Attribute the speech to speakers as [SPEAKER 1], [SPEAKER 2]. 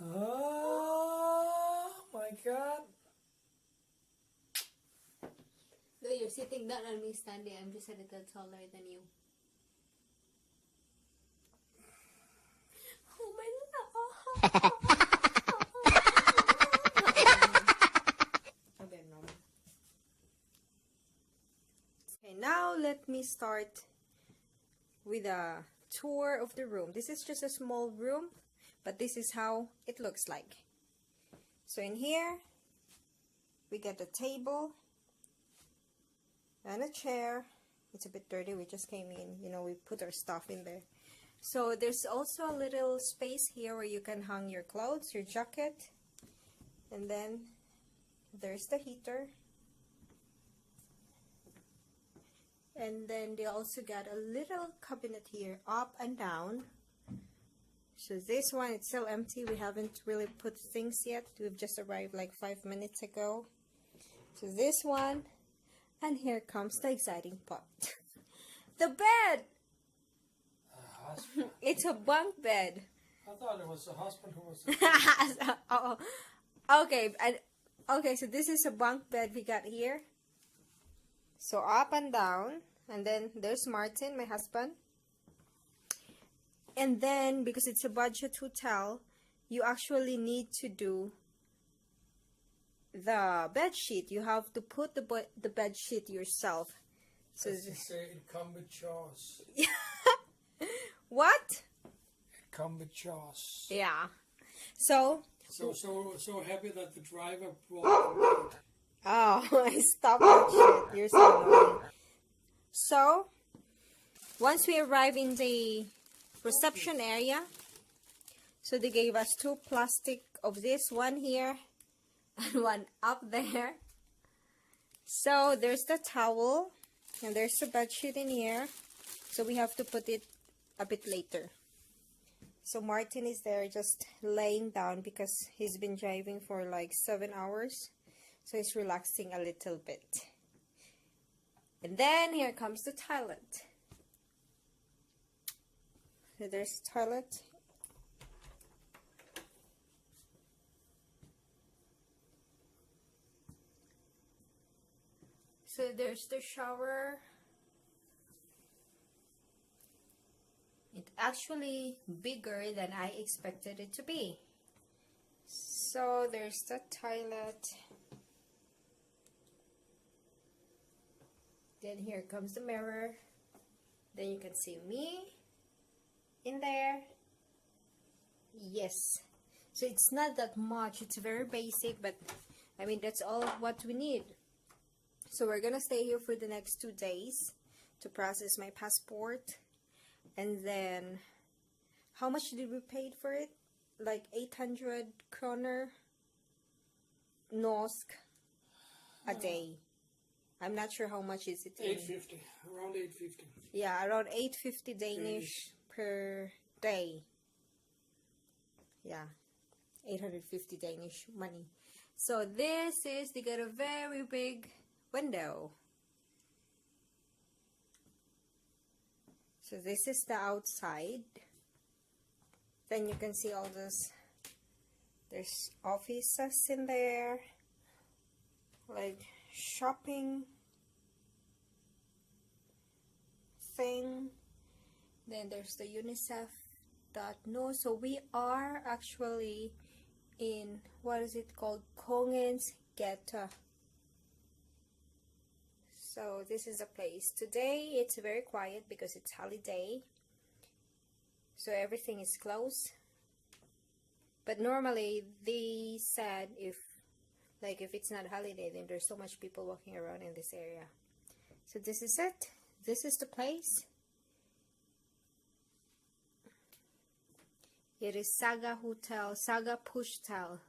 [SPEAKER 1] Oh my God.
[SPEAKER 2] Though you're sitting down and me standing, I'm just a little taller than you. Oh my God. Okay, now let me start with a tour of the room. This is just a small room, but this is how it looks like. So in here, we got a table and a chair. It's a bit dirty, we just came in, you know, we put our stuff in there. So there's also a little space here where you can hang your clothes, your jacket, and then there's the heater. And then they also got a little cabinet here, up and down. So this one, it's still empty. We haven't really put things yet. We've just arrived like 5 minutes ago. So this one, and here comes the exciting part. The bed! It's a bunk bed.
[SPEAKER 1] I thought it was the husband who was...
[SPEAKER 2] Oh, okay, okay, so this is a bunk bed we got here. So up and down, and then there's Martin, my husband. And then, because it's a budget hotel, you actually need to do the bed sheet. You have to put the bed sheet yourself. So
[SPEAKER 1] As they say, it come with chores.
[SPEAKER 2] What?
[SPEAKER 1] It come with chores.
[SPEAKER 2] Yeah. So
[SPEAKER 1] happy that the driver brought the boat.
[SPEAKER 2] Oh, stop that shit. You're so annoying. So, once we arrive in the reception area, so they gave us 2 plastic of this, one here and one up there. So, there's the towel and there's the bed sheet in here. So, we have to put it a bit later. So, Martin is there just laying down because he's been driving for like 7 hours. So he's relaxing a little bit. And then here comes the toilet. So there's the toilet. So there's the shower. It's actually bigger than I expected it to be. So there's the toilet. Then here comes the mirror. Then you can see me in there. Yes. So it's not that much. It's very basic, but I mean, that's all what we need. So we're gonna stay here for the next 2 days to process my passport. And then, how much did we pay for it? Like 800 kroner norsk a day. I'm not sure how much is it.
[SPEAKER 1] 850, around 850.
[SPEAKER 2] Yeah, around 850 Danish per day. Yeah, 850 Danish money. So this is, they got a very big window. So this is the outside. Then you can see all this. There's offices in there, like shopping thing. Then there's the UNICEF.no. So we are actually in, what is it called, Kongens Gate. So this is a place. Today it's very quiet because it's holiday, so everything is closed. But normally they said if it's not holiday, then there's so much people walking around in this area. So this is it. This is the place. It is Saga Hotel, Saga Hotel.